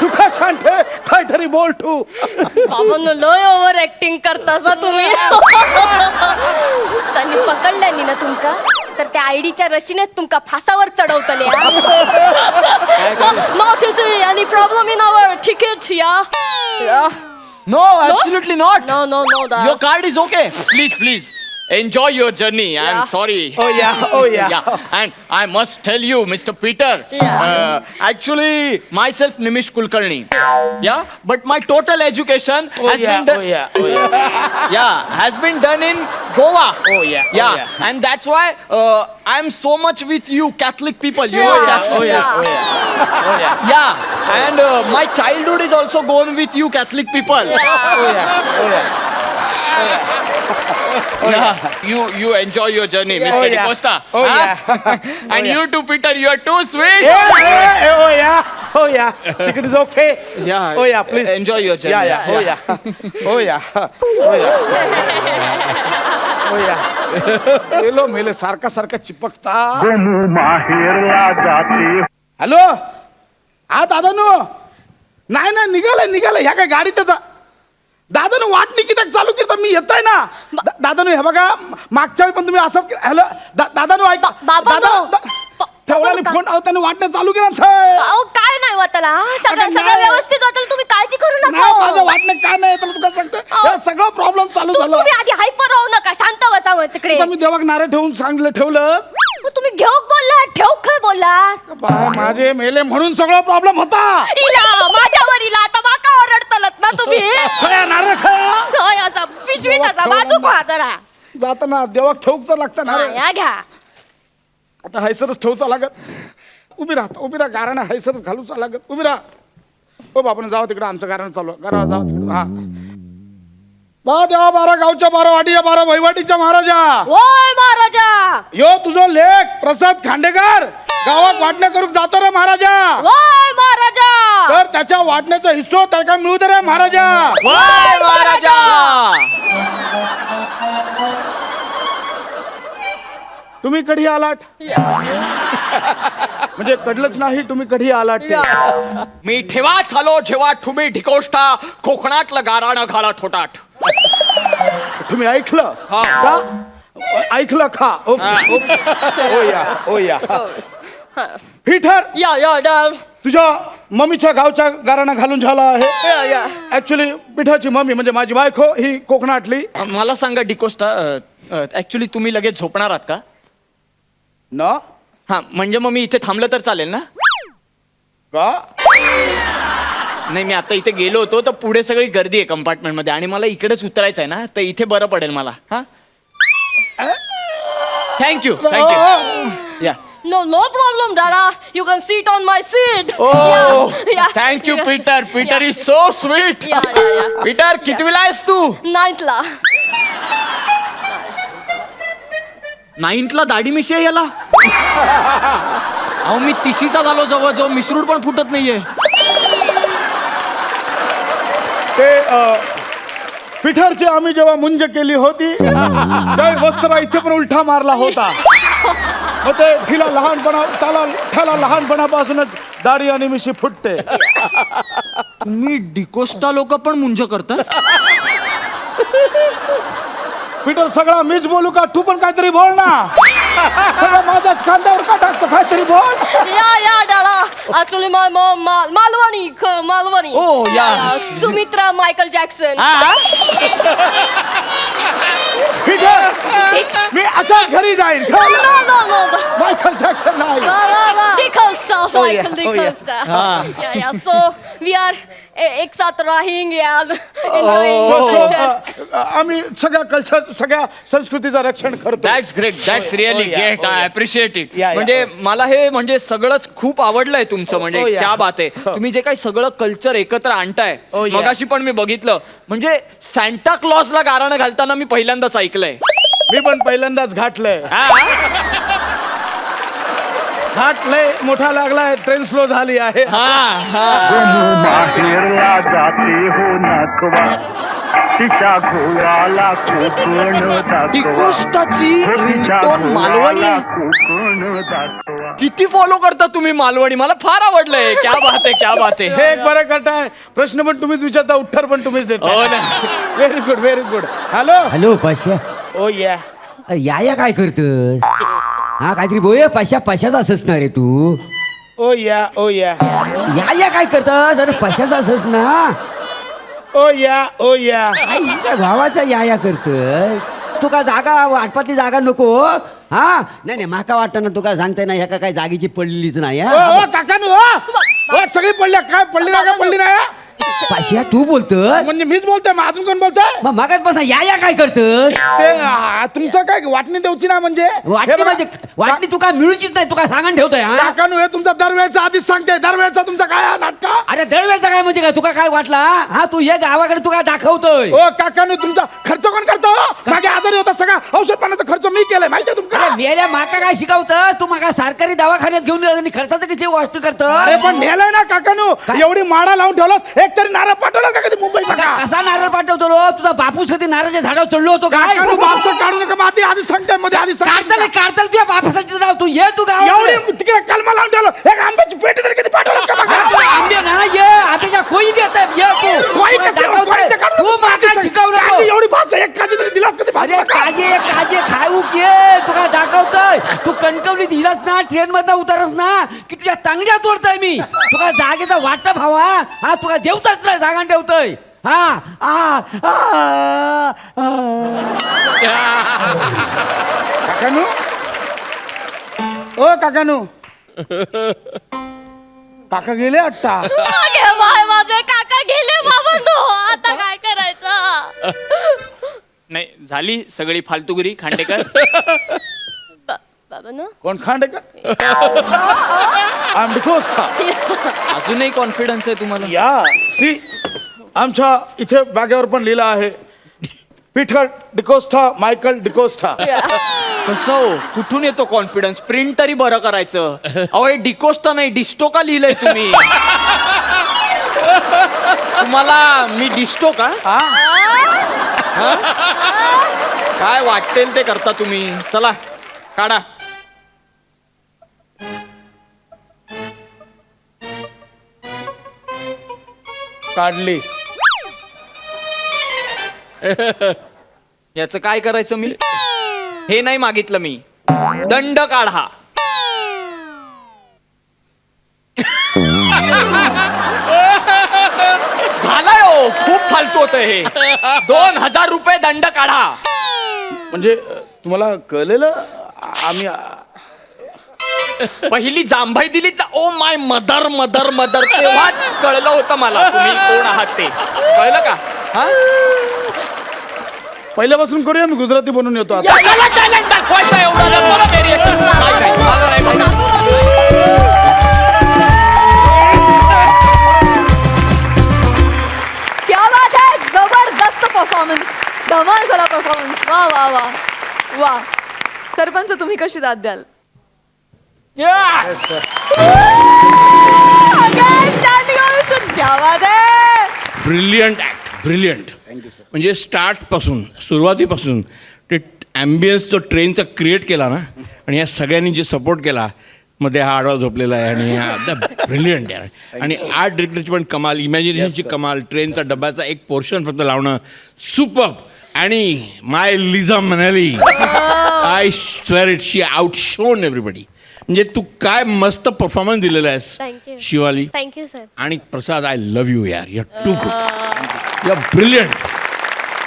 तुका सांगते काहीतरी बोल तू बाबांनो लय ओव्हर ऍक्टिंग करतासा तुम्ही त्यांनी पकडल्यानी ना तुमका तर त्या आयडीच्या रशीनेच तुमका फासावर चढवतले not any problem in our ticket yeah no absolutely not no no no the your card is okay please enjoy your journey I'm Yeah. sorry oh yeah yeah and I must tell you Mr. Peter actually myself Nimish Kulkarni yeah but my total education has been done has been done in Goa and that's why I'm so much with you Catholic people you know Catholic yeah and my childhood is also gone with you Catholic people yeah you enjoy your journey Mr. yeah. DeCosta Oh, huh? yeah. and you too Peter you are too sweet ओ या ticket is okay Yeah. ओ या please Enjoy your journey. ओ या गेलो मेले सारखा चिपकता hello हा दादानू नाही निघालाय ह्या काय गाडीतच दादानू वाटणी किती चालू करता मी येतोय ना दादानू हे बघा मागच्या वेळी पण तुम्ही असंच हॅलो दादानू ऐका ठेवला फोन त्यांनी वाटणं चालू केलं अहो काय नाही वाटला सगळं व्यवस्थित होतं तुम्ही काळजी करू नाही माझं नका वाटणं काय नाही तुला तुला सांगतो हे सगळं प्रॉब्लेम चालू झालं तुम्ही आधी हायपर राहू नका शांत बसावं तिकडे आता मी देवाक नारे ठेवून सांगितलं ठेवलंच मग तुम्ही घेऊ बोलला ठेव काय बोलला बाय, माझे मेले म्हणून सगळं प्रॉब्लेम होता इला माझ्यावर इला आता बाका ओरडतलत ना तुम्ही खया नारे खया होय असा पिशवीत असा बाजू खा जरा जाताना देवाक ठेवूच लागतं ना रे. या घ्या आता हैसरच ठेवचा लागत उभी राहा गाराणा हैसरच घालूचा लागत उभी राहा हो बाबा जाऊ तिकडे आमचं कारण चालू आहे. करा जाऊ तिकडे. हा बा देवा 12 गावच्या 12 वाटीच्या 12 वहिवाटीच्या महाराजा ओय महाराजा यो तुझो लेख प्रसाद खांडेकर गावात वाटण्या करून जातो रे महाराजा. ओय महाराजा तर त्याच्या वाटण्याचा हिस्सो त्याला मिळू दे रे महाराजा. वाय महाराजा. तुम्ही कधी आलात म्हणजे कडलंच नाही तुम्ही कधी आलात ते. मी ठेवा चालो जेव्हा तुम्ही ढिकोष्टा कोकणातलं गाराणं घाला ठोटाट. तुम्ही ऐकलं हा. का ऐकलं खा ओके ओके. ओ या पीटर या तुझ्या मम्मीच्या गावच्या गाराणा घालून झाला आहे. ऍक्च्युली पिठाची मम्मी म्हणजे माझी बायको ही कोकणातली. मला सांगा डिकोस्टा ऍक्च्युली तुम्ही लगेच झोपणार आहात का? ना हा म्हणजे मग मी इथे थांबलं तर चालेल ना? का नाही मी आता इथे गेलो होतो तर पुढे सगळी गर्दी आहे कंपार्टमेंट मध्ये आणि मला इकडेच उतरायचं आहे ना तर इथे बरं पडेल मला. हा थँक्यू या. No problem, Dada. You can sit on my seat. Oh, thank you, Peter. Peter is so sweet. Yeah. Peter, कितवीला आहेस तू? 9th ला. 9th ला दाढी मिशी आहे याला? अहो मी 30चा झालो जवळ मिसरूड पण फुटत नाहीये. ते पिठरची आम्ही जेव्हा मुंज केली होती त्या वस्त्रा इथे पण उलटा मारला होता. मग ते त्याला लहानपणापासूनच दाढी आणि मिशी फुटते. तुम्ही डिकोस्टा लोक पण मुंज करतात? पीटर सगळा मीच बोलू का तू पण काहीतरी बोल ना. सगळं माझ्याच खांद्यावर का टाकतो काहीतरी बोल. Yeah, Dada. Actually, my mom, Malwani. Oh, yeah. Sumitra Michael Jackson. Peter मी असाच घरी जाईन. No. मायकल जॅक्सन नाही. Dicosta, Oh, yeah. Michael Oh, yeah. Dicosta. Yeah. So we are एक साथ रहेंगे and So, enjoying culture. आम्ही सगळ्या कल्चर सगळ्या संस्कृतीचं रक्षण करतो. That's great. That's really Oh, yeah. Great. Oh, I yeah. Appreciate it. Yeah. म्हणजे मला हे म्हणजे सगळंच खूप आवडलंय तुमचं म्हणजे Oh, yeah. क्या बात आहे. तुम्ही जे काही सगळं कल्चर एकत्र आणताय Oh, yeah. मगाशी पण मी बघितलं म्हणजे सांता क्लॉजला गाराणं घालताना मी पहिल्यांदाच ऐकलंय. मी पण पहिल्यांदाच घातलंय. घाट लय मोठा लागलाय ट्रेन स्लो झाली आहे. माहेरला जाते हो नातवा तिच्या घोवाला कोकण डिकोस्टाची रिंगटोन मालवणी आहे. कोकण दाखवा. किती फॉलो करता तुम्ही मालवणी? मला फार आवडलंय. क्या बात आहे. हे एक बरं करताय. प्रश्न पण तुम्हीच विचारता उत्तर पण तुम्हीच हो देता. ना. Very good. Hello hello Pasha ओ या या काय करतस? हा काहीतरी बोय पशाचा असणार रे तू. ओ या या काय करतस? अरे पशाचा असस ना. ओ या काय भावाचा या करतस? तुका जागा वाटपातली जागा नको. हा नाही माका वाटतं ना तुका सांगताय ना ह्या काय जागेची पडलीच नाही. ओ काकानू सगळी पडल्या काय पडली नाही पाशिया तू बोलतोय म्हणजे मीच बोलतोय मग अजून कोण बोलतोय? मग मागात बसा या काय करतस? ते तुमचं काय वाटणी देऊची ना म्हणजे वाटणी म्हणजे वाटणी तुका मिळूचीच नाही. तुका सांगून ठेवतोय. हा काकानू हे तुमचा दरवेळेचा आधीच सांगते दरवेळेचा तुमचा काय नाटका. अरे दरवेळेचा काय म्हणजे काय तुका काय वाटला? हा तू हे गावाकडे तुका दाखवतोय. ओ काकानू तुमचा खर्च कोण करतो? मागे आजारी होता सगळा औषध पाण्याचा खर्च मी केलाय माहितीये तुमका. मेल्या माका काय शिकवतं? तू माका सरकारी दवाखान्यात घेऊन गेला आणि खर्चाचं किती वाटू करतो? अरे पण नेलंय ना काकानू एवढी माडा लावून ठेवलास एक तरी नारळ पाठवला का कधी मुंबई कसा नारळ पाठवतो रो? तुझा बापूस कधी नारळाच्या झाडावर चढलो होतो काय? काकानू बापचं काढू नका मग आधीच सांगते मध्ये आधीच काढताल तुझ्या बापासाची नाव तू ये तू गाव एवढी तिकडे कलमा लावून ठेवलं एक आंब्याची पेटी तरी कधी पाठवलं का बघा. आंबे ना ये आंब्याच्या कोई देत ये तू कोई कसं कोईचं काढून तू माका काजी शिकवलं. एवढी भास एक काजी तरी दिलास कधी अरे काजे खाऊ घे तुला दाखवतोय. तू कणकवलीत हिलाच ना ट्रेन मधनं उतरस ना की तुझ्या तांगड्या तोडतोय मी. तुला जागेचा वाटप हवा. हा तुला देवताच नाही जागा ठेवतोय. काकानू ओ काकानू काका गेले वाटता. माझे काका गेले बाबा. आता काय करायचं? नाही झाली सगळी फालतूगिरी खांडेकर. बाबा ना कोण खांडेकर? I am D'Costa. अजूनही कॉन्फिडन्स आहे तुम्हाला? या सी आमच्या इथे बॅगेवर पण लिहिलं आहे पीटर डिकोस्टा मायकल डिकोस्टा. कसं हो? कुठून येतो कॉन्फिडन्स? प्रिंट तरी बरं करायचं. अहो हे डिकोस्टा नाही डिस्टो का लिहिलंय तुम्ही? तुम्हाला मी डिस्टो का? हा? काय वाटेल ते करता तुम्ही. चला काढा. काढली. याचं काय करायचं मी? हे नाही मागितलं मी. दंड काढा. झालाय हो. खूप फालतू होतं हे. 2000 रुपये दंड काढा. म्हणजे तुम्हाला कळलेलं आम्ही पहिली जांभाई दिली तर oh my mother mother mother तेव्हाच कळलं होतं मला तुम्ही कोण आहात ते. कळलं का? हा? पहिल्यापासून करूया. मी गुजराती बनून येतो आता. कशाला टॅलेंट दाखवायचं एवढं? बोला variation. नाही, नाही. क्या बात आहे. जबरदस्त परफॉर्मन्स. धमाल झाला परफॉर्मन्स. वा वा वा वा. सरपंच तुम्ही कशी दाद द्याल? क्या बात आहे. Brilliant act, brilliant. म्हणजे स्टार्टपासून सुरुवातीपासून ते ॲम्बियन्स जो ट्रेनचा क्रिएट केला ना आणि या सगळ्यांनी जे सपोर्ट केला मध्ये हा आडवा झोपलेला आहे आणि हा ब्रिलियंट आहे. आणि आर्ट डिरेक्टरची पण कमाल, इमॅजिनेशनची कमाल, ट्रेनचा डब्याचा एक पोर्शन फक्त लावणं सुपर. आणि my Liza Manali, I swear it, she outshone everybody. म्हणजे तू काय मस्त परफॉर्मन्स दिलेला आहेस शिवाली. Thank you sir. आणि प्रसाद, आय लव्ह यू यार. You are too good, you are brilliant.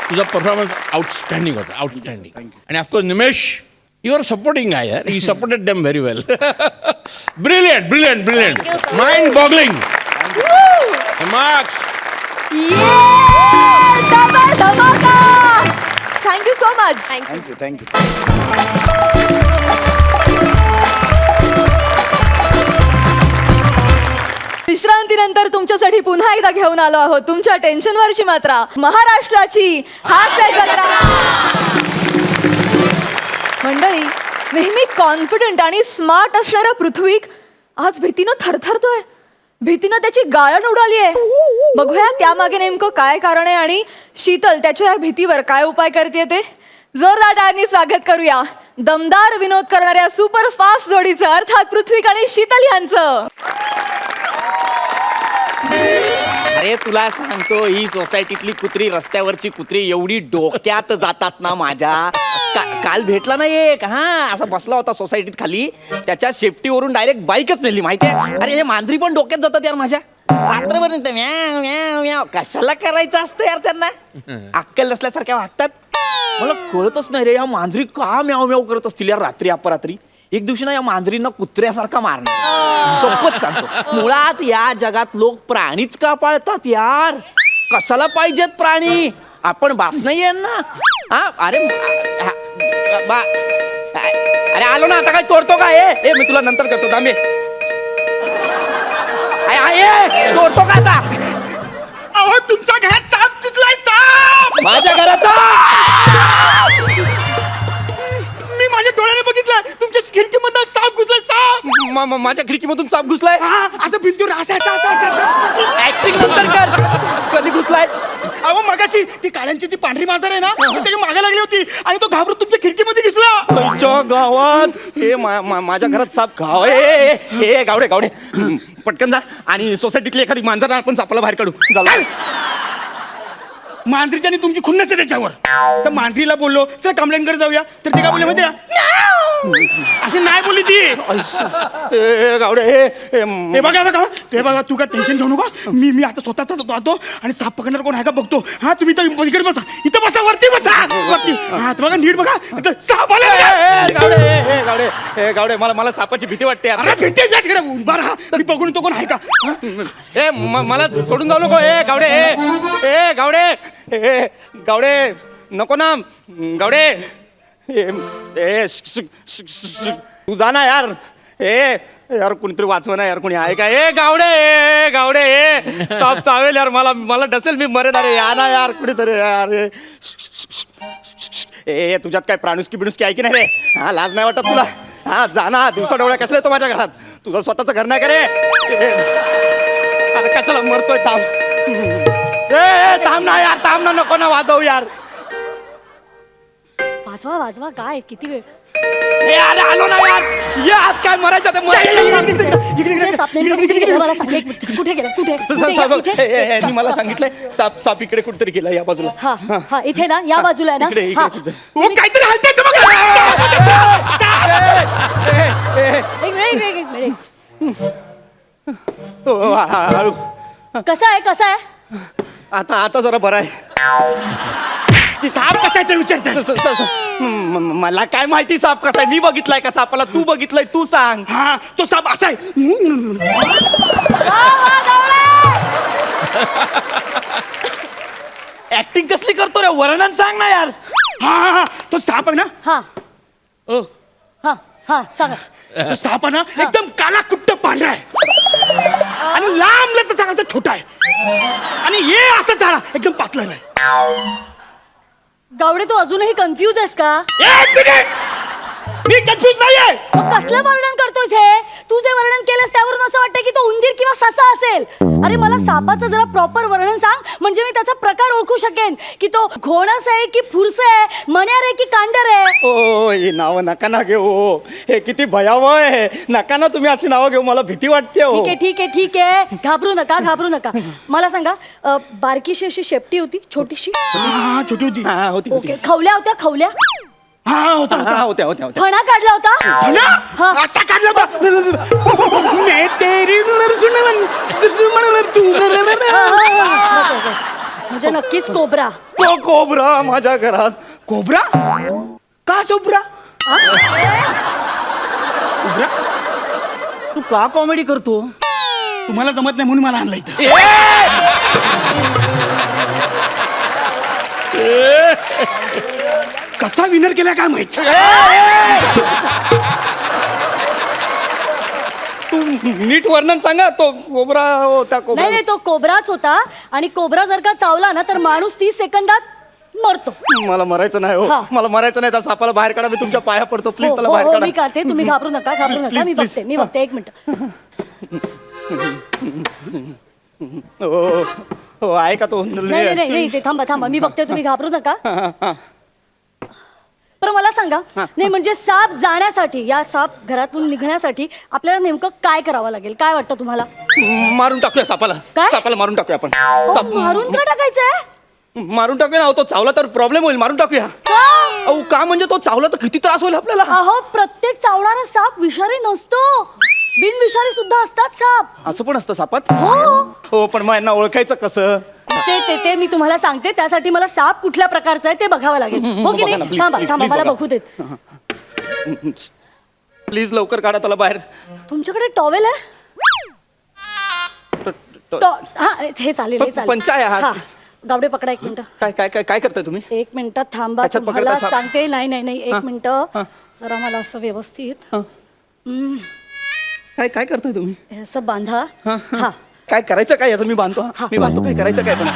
तुझा परफॉर्मन्स आउटस्टँडिंग होता, आउटस्टँडिंग. आणि of course Nimesh, you are supporting I यार. You supported them very well. Brilliant, brilliant, brilliant. Thank you, sir. Mind boggling. Marks. Thank you so much. Thank you thank you. विश्रांतीनंतर तुमच्यासाठी पुन्हा एकदा घेऊन आलो आहोत तुमच्या टेन्शनवरची मात्रा, महाराष्ट्राची हास्य जत्रा. मंडळी, नेहमी कॉन्फिडंट आणि स्मार्ट असणारा पृथ्वीक आज भीतीनं थरथरतोय. भीतीनं त्याची गाळण उडाली आहे. बघूया त्यामागे नेमकं काय कारण आहे आणि शीतल त्याच्या या भीतीवर काय उपाय करते ते. जोरदार टाळ्यांनी स्वागत करूया दमदार विनोद करणाऱ्या सुपर फास्ट जोडीचं, अर्थात पृथ्वीक आणि शीतल यांचं. अरे तुला सांगतो, ही सोसायटीतली कुत्री, रस्त्यावरची कुत्री एवढी डोक्यात जातात ना माझ्या. काल भेटला ना एक, हा असा बसला होता सोसायटीत खाली, त्याच्या सेफ्टीवरून डायरेक्ट बाईकच नेली माहितीये. अरे हे मांजरी पण डोक्यात जातात यार माझ्या. रात्रभर म्याव म्याव म्याव. कशाला करायचं असतं यार त्यांना? अक्कल नसल्यासारख्या वागतात. मला कळतच नाही रे, या मांजरी का म्याव म्याव करत असतील यार रात्री अपरात्री. एक दिवशी ना या मांजरींना कुत्र्यासारखा मारणार. सोपच सांगतो. मुळात या जगात लोक प्राणीच का पाळतात यार? कशाला पाहिजेत प्राणी? आपण बास नाही आहे ना. हा अरे अरे आलो ना आता. काय तोडतो का? ए मी तुला नंतर करतो थांबे. तोडतो का आता? अहो तुमच्या घरात साप घुसलाय. साप माझ्या घराचा. मी माझ्या डोळ्याने बघितलं. तुमच्या खिडकीमधून साप घुसलाय. साप माझ्या खिडकीमधून साप घुसलाय. असं भिंतीवर असायचा. ऍक्टिंग नंतर कर. कधी घुसलाय? अहो मगाशी ती काळ्यांची ती पांढरी मांजर आहे ना, ती त्याच्या मागे लागली होती आणि तो घाबरून तुमच्या खिडकीमध्ये घुसला. तुमच्या गावात हे माझ्या घरात साप गाव. ए गावडे गावडे पटकन जा आणि सोसायटीतली एखादी मांजर आपण सापाला बाहेर काढू. मांजरीच्या तुमची खुन्नस आहे त्याच्यावर. तर मांजरीला बोललो सर कंप्लेंट जाऊया, तर ते काय बोलले माहिती का? अशी नाही बोलली ती. गावडे हे बघा बघा ते बघा, तू काय टेन्शन घेऊ नका. मी आता स्वतःच जातो आणि साप पकडणार कोण आहे का बघतो. हा तुम्ही तर इकडे बसा, इथं बसा, वरती बसा, वरती. हा बघा नीट बघा, इथं साप आला. गावडे गावडे गावडे मला सापाची भीती वाटते. अरे भीती इकडे उभा राहा, मी बघून तो कोण आहे का. ए मला सोडून जाऊ नको. ए गावडे ए गावडे ए गावडे नको ना गावडे. तू जा ना यार. ए यार कोणीतरी वाचवा ना यार, कोणी आहे का? ए गावडे ए साप चावेल यार, मला डसेल, मी मरेन. अरे या ना यार कुणीतरी यार. ए तुझ्यात काय प्राणुस्की बिणुस्की आहे की नाही रे? हा, लाज नाही वाटत तुला? हा, जा ना, दिवसा डोळ्या कसले येतो माझ्या घरात? तुझं स्वतःचं घर नाही का रे? अरे कशाला मरतोय? थांब थांब ना यार, थांब ना, नको ना वाजवू यार. वाजवा काय किती वेळ? ए, अरे आलो ना यार. ये आत, काय मरायचं ते इकडे साप नाही, इकडे मला सांग, एक मिनिट. कुठे गेला? कुठे इथे? मला सांगितलंय साप इकडे कुठेतरी गेला, या बाजूला. हा हा, इथे ना, या बाजूला आहे इकडे ना. कुठेतरी. ओ, काहीतरी हलतंय तो बघा. हळू. कसा आहे? आता जरा बरं आहे. ती साप कसा आहे ते विचारते. मला काय माहिती साप कसा आहे? मी बघितलाय का सापाला? तू बघितलंय, तू सांग. हा, तो साप असा आहे. ऍक्टिंग कसली करतो रे? वर्णन सांग ना यार. हा, तो साप आहे ना. हा ओ, हा सांगा. तो साप आहे ना, एकदम काला कुट्ट पांढरा आहे आणि लांब लचक छोटा आहे आणि हे असं झाला एकदम पातळ आहे. गावडे, तू अजूनही कन्फ्यूज आहेस का? एक मिनिट, मी कन्फ्यूज नाहीये. मग कसलं वर्णन करतोयस हे? तू जे वर्णन केलंस त्यावरून असं वाटतं की तो उंदीर किंवा ससा असेल. अरे मला सापाचं जरा प्रॉपर वर्णन सांग, म्हणजे मी त्याचा प्रकार ओळखू शकेन की तो घोणस आहे की फुरस आहे, मण्यार आहे की कांडर आहे. ओ, ही नावं नका ना घेऊ. हे किती भयावह आहे. नका ना तुम्ही अशी नावं घेऊ, मला भीती वाटते. हो, ठीक आहे. घाबरू नका. मला सांगा, बारकीशी अशी शेपटी होती, छोटीशी? हा, छोटी होती. हा, होती ओके. खवल्या होत्या? हा, होता. होत्या. फणा काढला होता? हा. असा काढला होता. मैं तेरी म्हणजे नक्कीच कोबरा. तो कोबरा माझ्या घरात. कोबरा? का कोबरा? कोबरा? तू का कॉमेडी करतो? तुम्हाला जमत नाही म्हणून मला आणलं इथं. कसा विनर केला काय माहित. तू नीट वर्णन सांगा. तो कोबरा होता. कोबरा नाही, तो कोबराच होता. आणि कोबरा जर का चावला ना तर माणूस 30 सेकंदात मरतो. मला मरायचं नाही. हा. हो, मला मरायचं नाही. त्या सापाला बाहेर काढा. मी तुमच्या पाया पडतो. प्लीज त्याला बाहेर हो, काढा. मी काढते. तुम्ही घाबरू नका. मी बघते. एक मिनिट. हो, आहे का तो? नाही, ते थांबा. मी बघते. तुम्ही घाबरू नका. पण मला सांगा, नाही म्हणजे साप जाण्यासाठी, या साप घरातून निघण्यासाठी आपल्याला नेमकं काय करावं लागेल? काय वाटतं तुम्हाला? मारून टाकूया सापाला. काय? सापाला मारून टाकूया आपण. मारून का टाकायचंय? मारून टाकूया ना. तो चावला तर प्रॉब्लेम होईल. मारून टाकूया. अहो, का म्हणजे तो चावला तर किती त्रास होईल आपल्याला. अहो, प्रत्येक चावणारा साप विषारी नसतो. बिनविषारी सुद्धा असतात साप. असं पण असतं सापात? हो. पण मग यांना ओळखायचं कसं? ते मी तुम्हाला सांगते. त्यासाठी मला साप कुठल्या प्रकारचा आहे ते बघावं लागेल. हो की बघा ना, नाही? please, थांबा please मला बघा. बघू देत. प्लीज लवकर काढा त्याला बाहेर. तुमच्याकडे टॉवेल आहे? हा, हे चालेल. पंचा आहे हा. हा. गावडे पकडा, एक मिनिट. काय करताय तुम्ही? एक मिनिट थांबा. अच्छा, तुम्हाला पकडता. सांगते. नाही, एक मिनिट. जरा मला असं व्यवस्थित काय करताय तुम्ही? हे असं बांधा. हा. काय करायचं काय याचं? मी बांधतो. मी बांधतो. काय करायचं काय? पण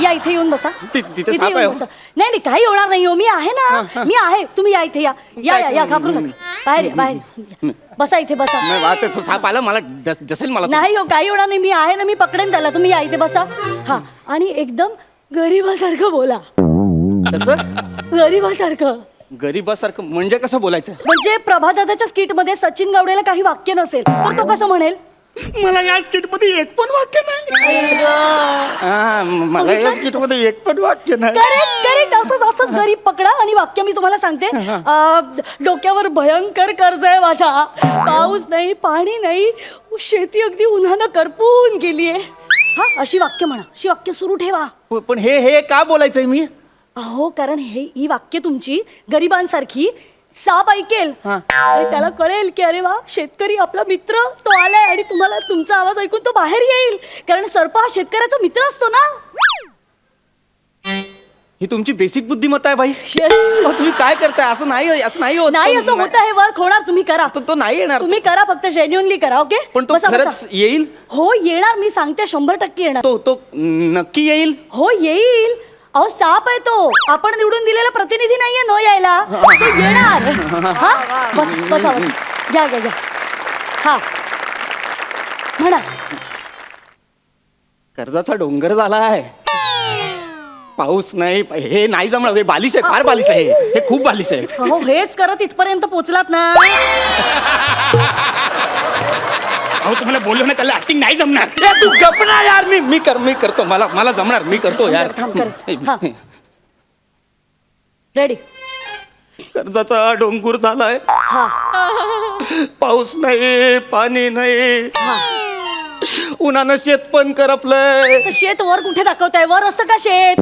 या इथे येऊन बसा. तिथे इथे साप आहे येऊन हो. बसा. नाही, काही होणार नाही हो. मी आहे ना. मी आहे. तुम्ही या इथे. या घाबरू नका. बाहेर बसा. इथे बसा. नाही, वाटतं तो साप आला मला जसेल मला. नाही हो, काही होणार नाही. मी आहे ना. मी पकडेन त्याला. तुम्ही या इथे बसा. हा. आणि एकदम गरीबासारखं बोला. कसं गरीबासारखं? गरीबासारखं म्हणजे कसं बोलायचं? म्हणजे प्रभादादाच्या स्किट मध्ये सचिन गावडेला काही वाक्य नसेल तर तो कसं म्हणेल? मला या स्किट मध्ये एक पण वाक्य नाही. मला या स्किट मध्ये एक पण वाक्य नाही. करेक्ट. असंच गरीब पकडा आणि वाक्य मी तुम्हाला सांगते. डोक्यावर भयंकर कर्ज आहे माझ्या. पाऊस नाही, पाणी नाही, शेती अगदी उन्हानं करपून गेलीये. हा, अशी वाक्य म्हणा. अशी वाक्य सुरू ठेवा. पण हे का बोलायचंय मी? अहो, कारण ही वाक्य तुमची गरिबांसारखी साप ऐकेल आणि त्याला कळेल की अरे वा, शेतकरी आपला मित्र तो आलाय आणि तुम्हाला तुमचा आवाज ऐकून तो बाहेर येईल. कारण सर्प हा शेतकऱ्याचा मित्र असतो ना. ही तुमची बेसिक बुद्धिमत्ता आहे बाई. Yes. अहो, तुम्ही काय करताय? असं नाही होत. नाही असं होत आहे, वर्क होणार, तुम्ही करा. तो नाही येणार. तुम्ही करा, फक्त जेन्युअनली करा. ओके, पण तो खरंच येईल? हो येणार, मी सांगते 100% येणार. तो नक्की येईल? हो येईल. अहो साप आहे तो, आपण निवडून दिलेला प्रतिनिधी नाहीये न यायला. तो येणार. हा बसा. घ्या. हा म्हणा. कर्जाचा डोंगर झालाय. पाऊस नाही, हे नाही जमणार. हे बालिश आहे, फार बालिश आहे. हे खूप बालिश आहे. हो हेच करत इथपर्यंत पोचलात ना. अहो तुम्हाला बोललो ना, त्याला ऍक्टिंग नाही जमणार. तू गपना यार. मी करतो. मला जमणार. मी करतो यार. रेडी. कर्जाचा डोंगर झालाय. हा पाऊस नाही, पाणी नाही. उन्हानं शेत पण करपलंय. तर शेत वर कुठे दाखवताय? वर असतं का शेत?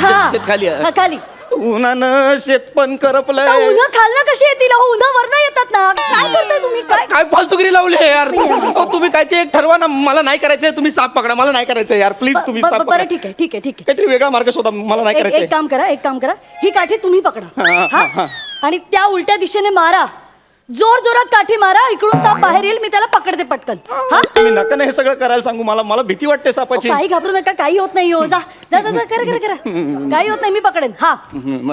हा शेत खाली आहे. हा, खाली. उन्हानं शेत पण करपलंय. उन्हा खाल्लं कशी येतील? उन्हा वरनं येतात ना. काय करताय तुम्ही? काय फालतुगिरी लावली यार. अहो, तुम्ही काय ते एक ठरवा ना. मला नाही करायचंय. तुम्ही साप पकडा. मला नाही करायचं यार. प्लीज तुम्ही साप पकडा. बरं ठीक आहे. काहीतरी वेगळा मार्ग शोधा. मला नाही करायचंय. एक काम करा. ही काठी तुम्ही पकडा. हा? आणि त्या उलट्या दिशेने मारा. जोरात काठी मारा. इकडून साप बाहेर येईल. मी त्याला पकडते पटकन. हा तुम्ही नका ना हे सगळं करायला सांगू. मला भीती वाटते सापाची. काही घाबरू नका. काही होत नाही. हो जा करा. काही होत नाही. मी पकडेन. हा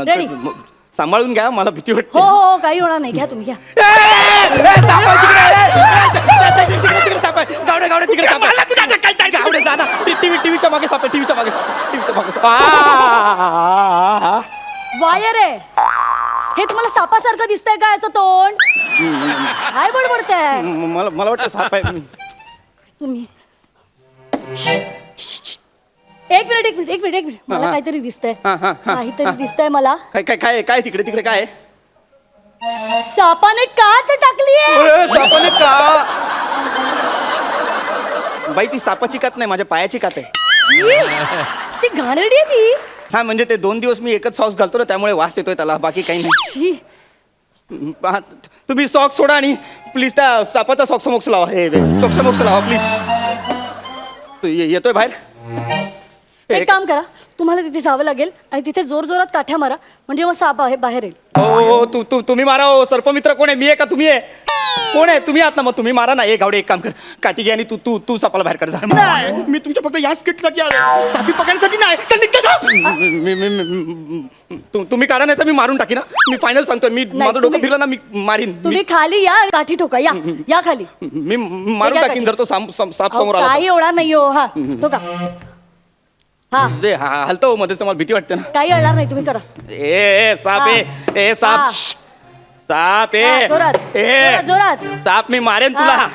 रेडी. सांभाळून घ्या. मला भीती वाटते. हो काही होणार नाही. घ्या तुम्ही घ्या. टीव्हीच्या मागे साप. वायर आहे. हे तुम्हाला सापासारखं दिसतंय का याचं तोंड? काय बडबडताय मला वाटतं साप आहे. तुम्ही? एक मिनिट. मला काहीतरी दिसतंय. काहीतरी दिसतंय मला. काय तिकडे काय? सापाने काच टाकलीये. सापाने का? बाई ती सापाची कात नाही, माझ्या पायाची कात आहे. ती घाणेरडी आहे ती. हा म्हणजे ते 2 दिवस मी एकच सॉक्स घालतो ना, त्यामुळे वास येतोय त्याला. बाकी काही नाही. तुम्ही सॉक्स सोडा आणि प्लीज त्या सापाचा सॉक्स लावा. सॉक्स लावा प्लीज. येतोय बाहेर. एक काम करा, तुम्हाला तिथे जावं लागेल आणि तिथे जोरात काठ्या मारा, म्हणजे मग साप बाहेर येईल. हो तुम्ही मारा. हो सर्पमित्र कोण आहे? मी आहे का तुम्ही आहे? कोण आहे? तुम्ही आहात ना. मग तुम्ही मारा ना. गावडे एक काम कर, काठी घे आणि तू सापाला बाहेर काढ. मी तुमच्या फक्त या स्किटसाठी आलो, सापी पकडण्यासाठी नाही. तुम्ही काढा नाही तर मी मारून टाकी ना. मी फायनल सांगतोय. मी माझं डोकं फिरलं ना मी मारीन. तुम्ही खाली या, काठी ठोका. या खाली. मी मारून टाकीन जर तो साप समोर आला. काही होणार नाही. हो हा ठोका. हा हलतो मध्येच. मला भीती वाटते ना. काही अडणार नाही. तुम्ही करा. साप ए साप. साप जोरात. साप मी मारेन तुला.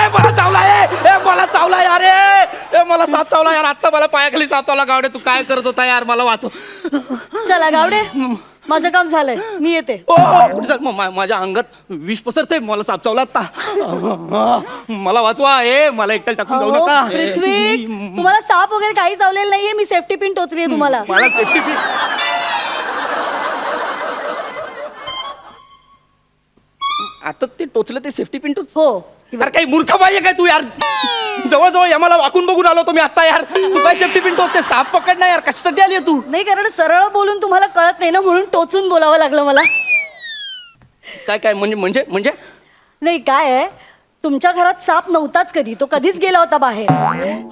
मला चावला यार. मला साप चावला यार. आता मला पायाखाली साप चावला. गावडे तू काय करत होता यार? मला वाचव. चला गावडे, माझं काम झालंय. मी येते. कुठे चाल? माझ्या अंगात विष पसरते. मला साप चावला आता. मला वाचवा. मला एकट्याला टाकून जाऊ नका. पृथ्वी, तुम्हाला साप वगैरे काही चावलेलं नाहीये. मी सेफ्टी पिन टोचली आहे तुम्हाला. मला सेफ्टी पिन. आता ते टोचलं ते सेफ्टी पिन टोच. हो. यार काही मूर्ख पाहिजे काय तू यार? जवळ मला वाकून बघून आलो तुम्ही आता यार. तू काय सेफ्टी पिन टोचते? साप पकड ना यार. कशासाठी आली तू? नाही, कारण सरळ बोलून तुम्हाला कळत नाही ना, म्हणून टोचून बोलावं लागलं मला. काय म्हणजे नाही काय आहे, तुमच्या घरात साप नव्हताच कधी. तो कधीच गेला होता बाहेर.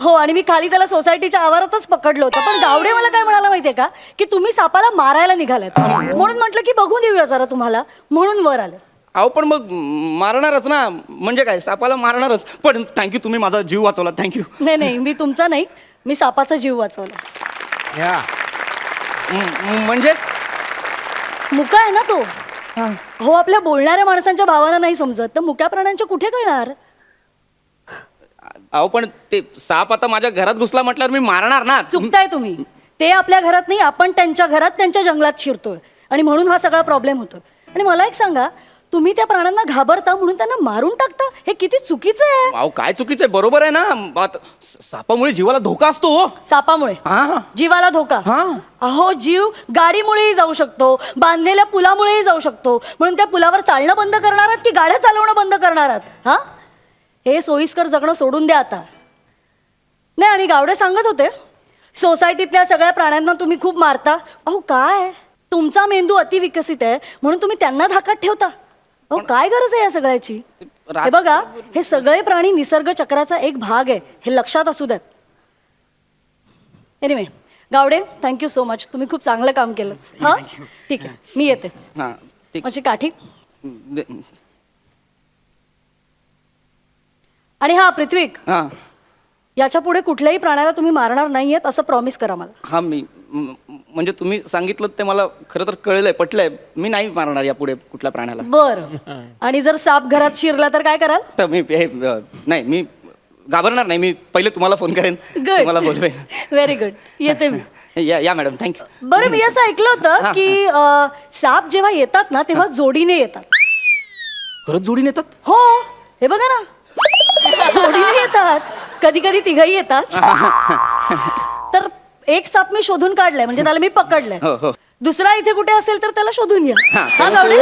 हो, आणि मी खाली त्याला सोसायटीच्या आवारातच पकडलं होतं. पण गावडे मला काय म्हणाला माहितीये का, की तुम्ही सापाला मारायला निघालात. म्हणून म्हटलं की बघून देऊया जरा तुम्हाला, म्हणून वर आलं. अहो पण मग मारणारच ना. म्हणजे काय, सापाला मारणारच. पण थँक्यू, तुम्ही माझा जीव वाचवला. थँक्यू. नाही, मी तुमचा नाही, मी सापाचा जीव वाचवला. म्हणजे मुका आहे ना तो. हो, आपल्या बोलणाऱ्या माणसांच्या भावाला नाही समजत, तर मुक्या प्राण्यांच्या कुठे कळणार? अहो पण ते साप आता माझ्या घरात घुसला म्हटल्यावर मी मारणार ना. चुकताय तुम्ही. ते आपल्या घरात नाही, आपण त्यांच्या घरात, त्यांच्या जंगलात शिरतोय, आणि म्हणून हा सगळा प्रॉब्लेम होतोय. आणि मला एक सांगा, तुम्ही त्या प्राण्यांना घाबरता म्हणून त्यांना मारून टाकता, हे किती चुकीचं आहे. अहो काय चुकीचं आहे? बरोबर आहे ना. सापामुळे जीवाला धोका असतो. सापामुळे जीवाला धोका? अहो, जीव गाडीमुळेही जाऊ शकतो, बांधलेल्या पुलामुळेही जाऊ शकतो. म्हणून त्या पुलावर चालणं बंद करणार आहात की गाड्या चालवणं बंद करणार आहात? हे सोयीस्कर जगणं सोडून द्या आता. नाही, आणि गावडे सांगत होते, सोसायटीतल्या सगळ्या प्राण्यांना तुम्ही खूप मारता. अहो काय, तुमचा मेंदू अतिविकसित आहे म्हणून तुम्ही त्यांना धाकात ठेवता. अहो काय गरज आहे या सगळ्याची? हे बघा, हे सगळे प्राणी निसर्ग चक्राचा एक भाग आहे, हे लक्षात असू द्यात. Anyway Gawde, thank you so much, तुम्ही खूप चांगलं काम केलं. हा ठीक आहे, मी येते. हा ठीक. माझी काठी. आणि हा पृथ्वीक, हा याच्या पुढे कुठल्याही प्राण्याला तुम्ही मारणार नाहीयेत असं प्रॉमिस करा मला. हा मी म्हणजे तुम्ही सांगितलं ते मला खरं तर कळलंय, पटलंय. मी नाही मारणार यापुढे कुठल्या प्राण्याला. बर. आणि जर साप घरात शिरला तर काय कराल? तर मी नाही, मी घाबरणार नाही. मी पहिले तुम्हाला फोन करेन, तुम्हाला बोलवेन. व्हेरी गुड, येते मी. या मॅडम, थँक्यू. बरं, मी असं ऐकलं होतं की साप जेव्हा येतात ना तेव्हा जोडीने येतात. खरंच जोडीने येतात? हो, हे बघा ना, जोडीने येतात. कधी कधी तिघही येतात. तर एक साप मी शोधून काढलाय, म्हणजे त्याला मी पकडलंय. हो. दुसरा इथे कुठे असेल तर त्याला शोधून या. हा, हा गावडे?